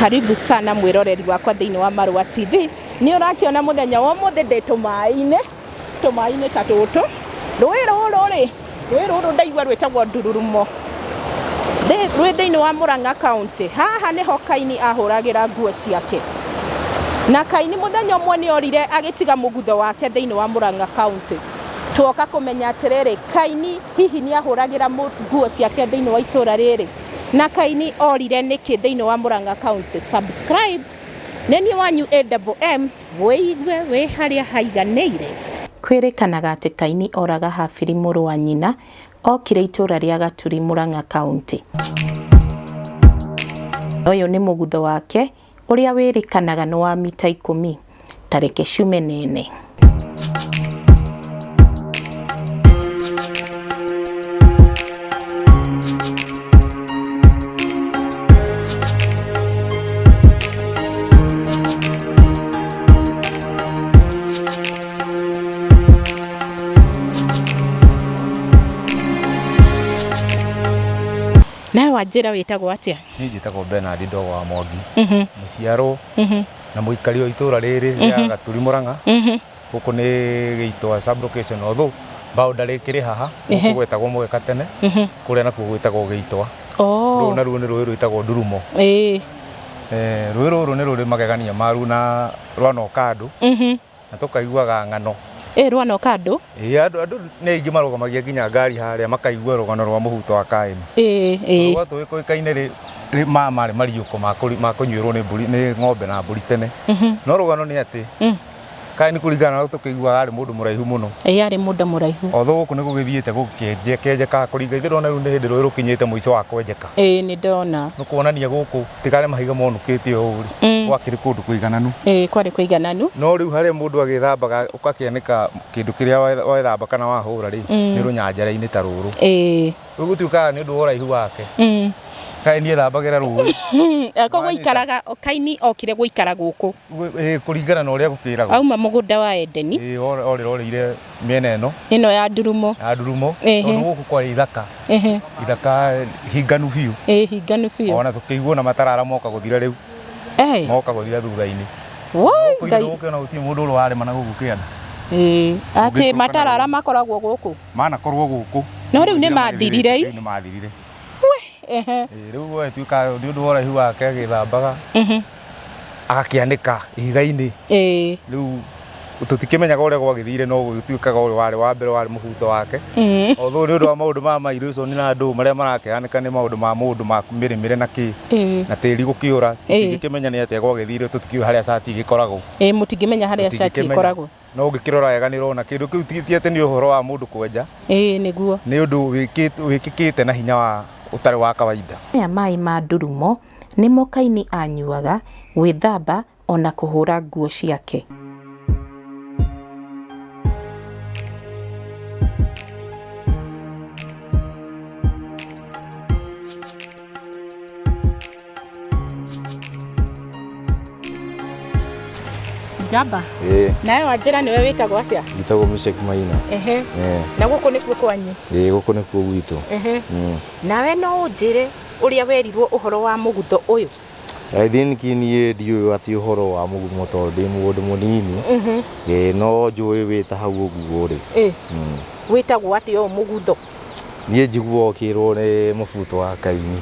Karibu sana mwiroreri wakwa thiini wa Marua TV. Ni urakiona muthenya wa muthe ndi tumaine ta tutu. Rui ruru ndaigua rwetagwo Ndururumo. Rwi thiini wa Murang'a County. Haha niho Kaini ahuragira nguo ciake. Na Kaini muthenya umwe ni orire agitiga mugutho wake thiini wa Murang'a County. Tuoka kumenya atiriri Kaini hihi ni ahuragira nguo ciake thiini wa itura riri. Na Kaini orire niki thiini wa Murang'a County. Subscribe neni wanyu AWM wiigwe wi haria haiganeire. Kwirikanaga ati Kaini oraga habiri muru wa nyina okire itura ria Gaturi Murang'a County. Uyu ni mugutho wake uria wirikanaga ni wa mita 10 tareke ciume nene. Na wajira witagwo atia? Ni njitagwo Benard Ndogo wa Mwangi. Muciaro na muikari wa itura riri ria Gaturi Murang'a. Guku ni giitwa sub location although boundary kiri haha gwetagwo Mugeka tene kuria nakuo gwetagwo Giitwa. Ru na ru ni rui rwitagwo Ndurumo. Rui ruru ni ruri magegania maru na rwano kandu na tukaiguaga ng'ano. Rwano kandu andu ni aingi marugamagia nginya ngari haria makaigua rugano rwa mubuto wa Kaini. Rwa tuikaine ri mama ri mariuko makunyuirwo ni mburi ni ng'ombe na mburi tene. No rugano ni ati Kaini kuringana na tukiguaga ari mundu muraihu muno. Ari mundu muraihu. Otho guku ni gugithiete gukenjeka kuringa ithiro na ru ni hindi rwi rukinyite muico wa kwenjeka. Ni ndona. Nukuonania guku tigare mahiga monukite uri. Gwakiri kundu kuigananu. Kwari kuigananu. No riu haria mundu agithambaga ukakianika kindu kiria waithamba kana wahura ri ni runyanjara-ini ta ruru. Gutuikaga ni undu uraihu wake. Kaini ethambagira ruru. Ko guikaraga Kaini okire guikara guku. Kuringana na uria gukiragwo. Auma mugunda wa Edeni. Orire miena ino ya Ndurumo. Tondu guku kwa ithaka. Ithaka hinganu biu. Hinganu biu. Ona tukiguo na matarara moka guthira riu. Moka guthira thutha-ini. Ngai ukiona uti mundu uru warema na guku kiana. Ati matarara makoragwo guku. Manakorwo guku. No riu ni mathirire. Ni mathirire. Riu wetuika ni undu uraihu wake agithambaga agakianika ihiga-ini. Riu tutikimenyaga uria gwagithire no gutuikaga uri wari wa mbere wari mubuto wake. Although ni undu wa maundu ma migration na andu maria marakianika ni maundu ma mundu ma mirimire na ki na tiri gukiura tikimenya ni atia gwagithire tutikiu haria cati gikoragwo. Mutingimenya haria cati gikoragwo. No ngikirora wega ni rona kindu kiu tiete ni uhoro wa mundu kwenja. Niguo ni undu wikikite na hinya wa utari wa kawaida. Ya mai ma Ndurumo nimo Kaini anyuaga gwithamba ona kuhura nguo ciake. Jaba. Nawe wajira niwe witagwo atia? Witagwo Mishek Maina. Na guku nikuo kwanyu? Guku nikuo gwitu. Nawe no unjire uria werirwo uhoro wa mugutho uyu? I think ni ndiu ati uhoro wa mugumo tondu ndi mundu munini. No njui wita hau uguo ri. Witagwo ati o mugutho? Nie njiguo kirwo ni mubuto wa Kaini.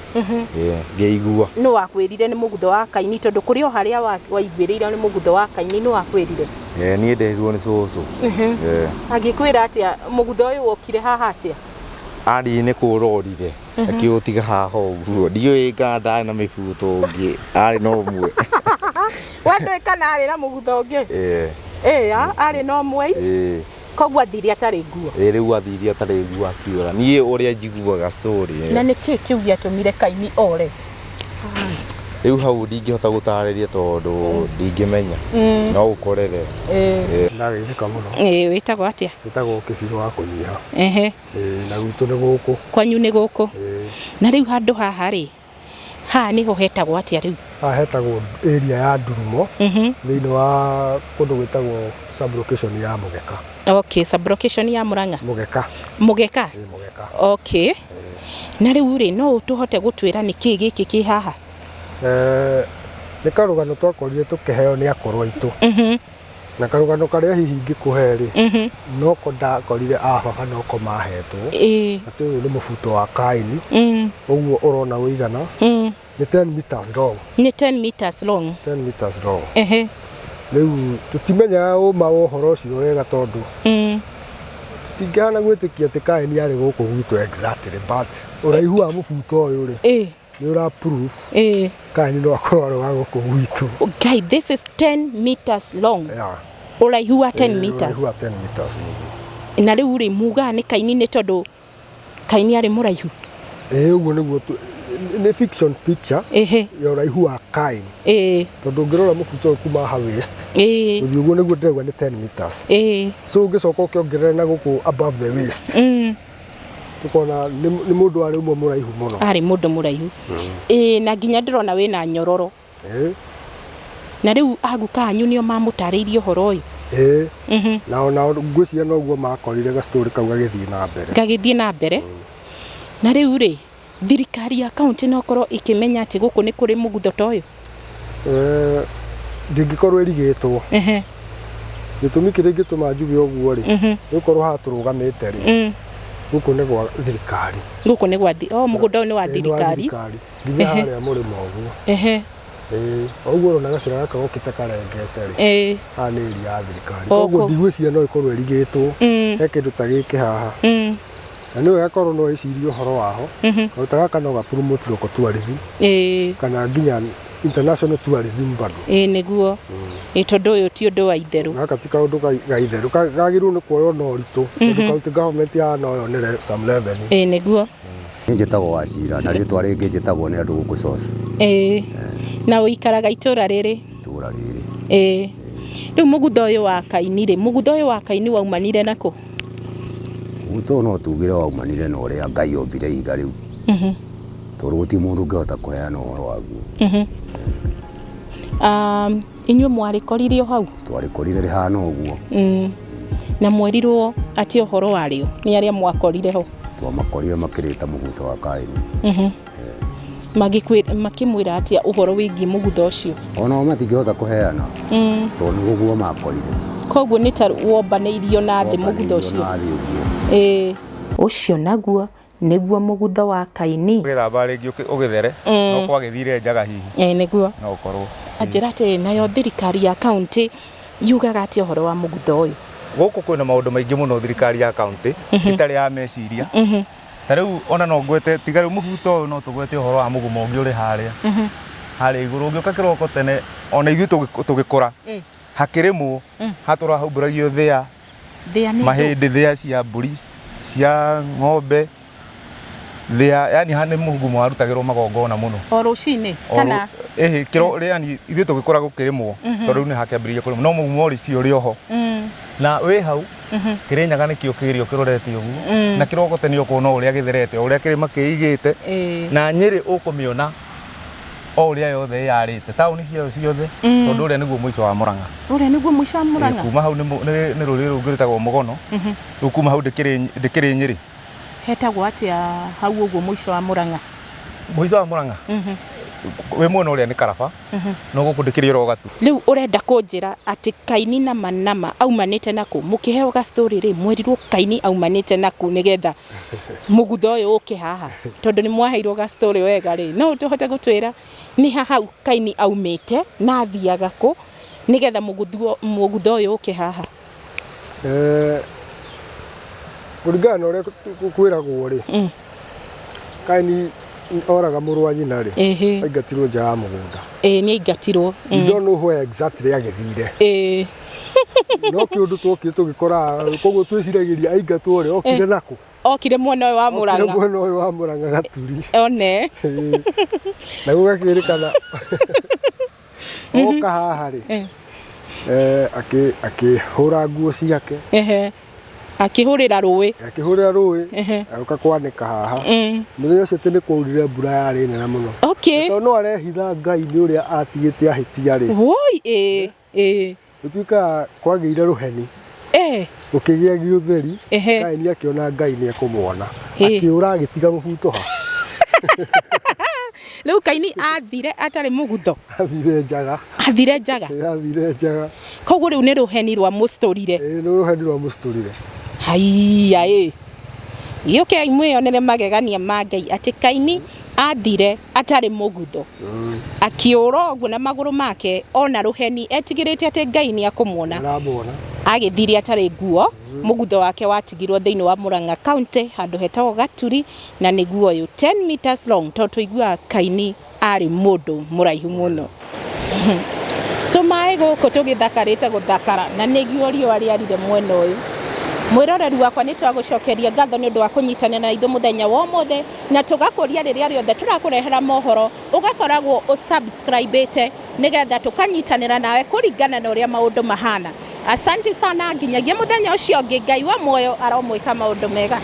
Ngeigua. No wakwirire ni mugutho wa Kaini tondu kuri o haria waiguirire ni mugutho wa Kaini no wakwirire? Nie nderirwo ni cucu. Agikwira atia mugutho uyu wokire haha atia? Ari ni kurorire akiutiga haha uguo ndiui ngatha na mibuto ungi ari no mwe. Wandu kana ari na mugutho ungi? Ari no mwe. Koguo athiri atari nguo. Riu athiri atari nguo akiura. Nie uria njiguaga story. Na niki kiu giatumire Kaini ore? Riu hau ndingihota gutariria tondu ndingimenya. No ukorere. Ndagithika muno. Witagwo atia? Witagwo Kibiro wa kunyiha. Na gwitu ni guku. Kwanyu ni guku. Na riu handu haha ri ha niho hetagwo atia riu? Ha hetagwo area ya Ndurumo. Thiini wa kundu gwitagwo sub location ya Mugeka. Sub location ya Murang'a. Mugeka. Mugeka? Mugeka. Na riu ri no utuhote gutwira niki giki ki haha? nĩ karũgano twakorire tũkĩheo nĩ akũrũ aitũ na karũgano karĩa hihi ingĩkũhe rĩ noko ndakorire baba noko mahetwo atĩ ũyũ nĩ mũbuto wa Kaini ũguo ũrona ũigana nĩ 10 meters long. Nĩ 10 meters long. 10 meters long. Rĩu tũtimenyaga ũma wa ũhoro ũcio wega tondũ tũtingĩhana gwĩtĩkia atĩ Kaini arĩ gũkũ gwitũ exactly, but ũraihu wa mũbuto ũyũ rĩ nĩ ũra proof Kaini no akorwo arĩ wa gũkũ gwitũ. Guy, this is 10 meters long. Ũraihu wa 10 meters. Ũraihu wa 10 meters. Na rĩu rĩ muga nĩ Kaini nĩ tondũ Kaini arĩ mũraihu. Ũguo nĩguo nĩ fiction picture ya ũraihu wa Kaini. Tondũ ũngĩrora mũbuto ũyũ kuma ha waist gũthiĩ ũguo nĩguo ndĩrauga nĩ 10 meters. So ũngĩcoka ũkĩongerera na gũkũ above the waist tukona nĩ mũndũ arĩ ũmwe mũraihu mũno. Arĩ mũndũ mũraihu. Na nginya ndĩrona wĩna nyororo. Na rĩu aguka anyu nĩo mamũtarĩirie ũhoro ũyũ. Na ona ngwĩciria noguo makorire ga story kau gagĩthiĩ na mbere. Na rĩu rĩ thirikari ya kaunti no korwo ikĩmenya atĩ gũkũ nĩ kũrĩ mũgutho ta ũyũ. Ndingĩkorwo ĩrigĩtwo. Gĩtũmi kĩrĩa ingĩtũma njuge ũguo rĩ nĩ gũkorwo haha tũrũgamĩte rĩ gũkũ nĩ gwa thirikari. Gũkũ nĩ gwa mũgũnda ũyũ nĩ wa thirikari. Nginya harĩa mũrĩmo ũguo. Ũguo ũrona gacĩra gaka gũkĩte karengete rĩ haha nĩ area ya thirikari. Koguo ndigwĩciria no ĩkorwo ĩrigĩtwo he kĩndũ ta gĩkĩ haha. Na nĩ wega korwo no ĩcirie ũhoro waho. Kaũndũ gaka no ga-promote local tourism kana nginya international tourism bado. Nĩguo tondũ ũyũ ti ũndũ wa itherũ. Gaka ti kaũndũ ga itherũ kagĩrĩirwo nĩ kuoywo na ũritũ tondũ county government yahana ũyũ nĩ some level. Nĩguo. Niĩ njĩtagwo Wachira na rĩtwa rĩngĩ njĩtagwo nĩ andũ gũkũ Source. Na ũikaraga itũra rĩrĩ? Itũra rĩrĩ. Rĩu mũgutho ũyũ wa Kaini rĩ mũgutho ũyũ wa Kaini waumanire nakũ? Mũgutho no tugire waumanire na ũrĩa Ngai ombire iga rĩu. Tondũ gũtirĩ mũndũ ũngĩhota kũheana ũhoro waguo. Inyuĩ mwarĩkorire o hau? Twarĩkorire rĩhana ũguo. Na mwerirwo atĩ ũhoro warĩo nĩ arĩa mwakorire ho? Twamakorire makĩrĩta mũbuto wa Kaini. Makĩmwĩra atĩa ũhoro wĩgiĩ mũgutho ũcio? Ona o matingĩhota kũheana tondũ ũguo makorire. Koguo nĩ ta wombanĩirio na thĩ mũgutho ũcio. Ũcio naguo nĩguo mũgutho wa Kaini. Ũgĩthamba rĩngĩ ũgĩthere no kwagĩthire njaga hihi. Nĩguo. No ũkorwo. Njĩra atĩ nayo thirikari ya kaunti yugaga atĩ ũhoro wa mũgutho ũyũ. Gũkũ kwĩna maũndũ maingĩ mũno thirikari ya kaunti itarĩ ya meciria. Ta rĩu ona no ngwete tiga rĩu mũbuto ũyũ no tũgwete ũhoro wa mũgumo ũngĩ ũrĩ harĩa. Harĩa igũrũ ũngĩũka kĩroko tene ona ithuĩ tũgĩkũra hakĩrĩmwo hatũrahumbũragio thĩa mahĩndĩ thĩa cia mbũri cia ng'ombe thĩa yani hanĩ mũgumo warutagĩrwo magongona mũno. O rũcinĩ kana kĩro yani ithuĩ tũgĩkũra gũkĩrĩmwo tondũ rĩu nĩ hakĩambĩrĩirie kũrĩmwo no mũgumo ũcio ũrĩ oho. Na wĩ hau Kĩrĩnyaga nĩkĩo kĩrĩo kĩrorete ũguo na kĩroko tene ũkona ũrĩa gĩtherete ũrĩa kĩrĩma kĩigĩte na Nyĩrĩ ũkũmĩona o ũrĩa yothe yarĩte taũni ciao ciothe tondũ ũrĩa nĩguo mũico wa Mũrang'a. Ũrĩa nĩguo mũico wa Mũrang'a. Kuma hau nĩ rũrĩrĩ rũngĩ rwĩtagwo Mũgono rĩu kuma hau ndĩkĩrĩ Nyĩrĩ. Hetagwo atĩa hau ũguo mũico wa Mũrang'a? Mũico wa Mũrang'a we mwena ũrĩa nĩ Karaba no gũkũ ndĩkĩrĩ Rogatu. Rĩu ũrenda kũnjĩra atĩ Kaini na Manama aumanĩte nakũ? Mũkĩheo ga story rĩ mwerirwo Kaini aumanĩte nakũ nĩgetha mũgutho ũyũ ũke haha tondũ nĩ mwaheirwo ga story wega rĩ no tũhote gũtwĩra nĩ hau Kaini aumĩte na athiaga kũ nĩgetha mũgutho ũyũ ũke haha? Kũringana na ũrĩa kwĩragwo rĩ Kaini oraga mũrũ wa nyina rĩ aingatirwo nja ya mũgũnda. Nĩ aingatirwo. We don't know where exactly agĩthire. No kĩũndũ twokire tũgĩkora koguo twĩciragĩria aingatwo rĩ okire nakũ? Okire mwena ũyũ wa Mũrang'a. Okire mwena ũyũ wa Mũrang'a Gaturi. One. Na gũgakĩrĩkana oka haha rĩ akĩhũra nguo ciake. Akĩhũrĩra rũĩ agĩũka kwanĩka haha mũthenya ũcio atĩ nĩ kwaurire mbura yarĩ nene mũno tondũ no arehitha Ngai nĩ ũrĩa atigĩte ahĩtia rĩ gũtuĩkaga kwagĩire rũheni gũkĩgĩa gĩũtheri Kaini akĩona Ngai nĩ ekũmwona akĩũra agĩtiga mũbuto ha. Riu Kaini athire atari mugutho. Athire njaga. Athire njaga. Athire njaga. Koguo riu ni ruheni rwa musturire. Ni ruheni rwa musturire. Haiya Yuke mwionere magegania ma Ngai ati Kaini athire atari mugutho. Akiura uguo na maguru make ona ruheni etigirite ati Ngai ni akumuona. Arabona. Agithire atari nguo. Mugutho wake watigirwo thiini wa Murang'a County handu hetagwo Gaturi na niguo uyu 10 meters long tondu igua Kaini ari mundu muraihu muno. Tumai guku tugithakarite guthakara na niguo riua riarire mwena uyu. Mwiroreri wakwa ni twagucokeria ngatho ni undu wa kunyitanira na ithu muthenya wa mothe na tugakuria riria riothe turakurehera mohoro ugakoragwo usubscribete nigetha tukanyitanira nawe kuringana na uria maundu mahana. Asante sana nginyagia muthenya ucio ngi Ngai wa moyo aromwika maundu mega.